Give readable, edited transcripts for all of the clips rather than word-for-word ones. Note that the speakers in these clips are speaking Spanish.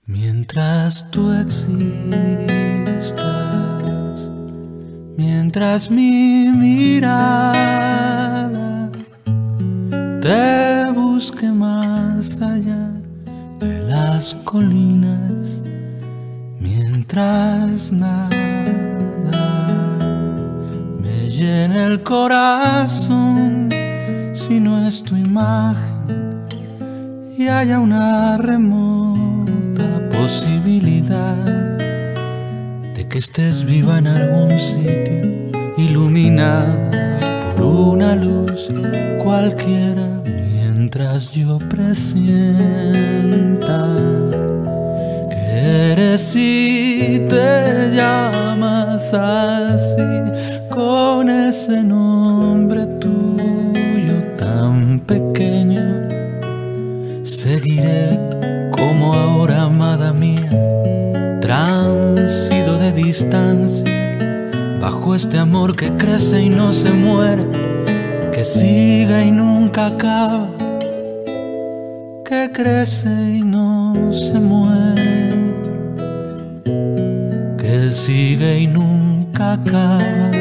Mientras tú existas, mientras mi mirada te busque más allá de las colinas, mientras nada me llene el corazón, si no es tu imagen y haya una remota posibilidad de que estés viva en algún sitio, iluminada por una luz cualquiera, mientras yo presienta que eres y te llamas así, con ese nombre tuyo tan pequeño, seguiré como ahora, amada mía, transido de distancia, bajo este amor que crece y no se muere, que sigue y nunca acaba, que crece y no se muere, que sigue y nunca acaba.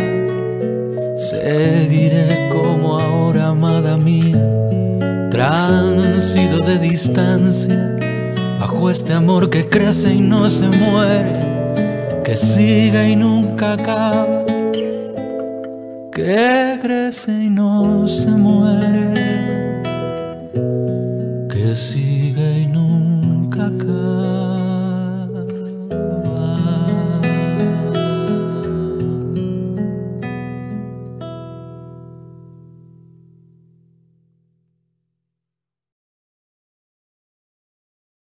Seguiré como ahora, amada mía, transido de distancia, bajo este amor que crece y no se muere, que sigue y nunca acaba, que crece y no se muere, que sigue y nunca acaba.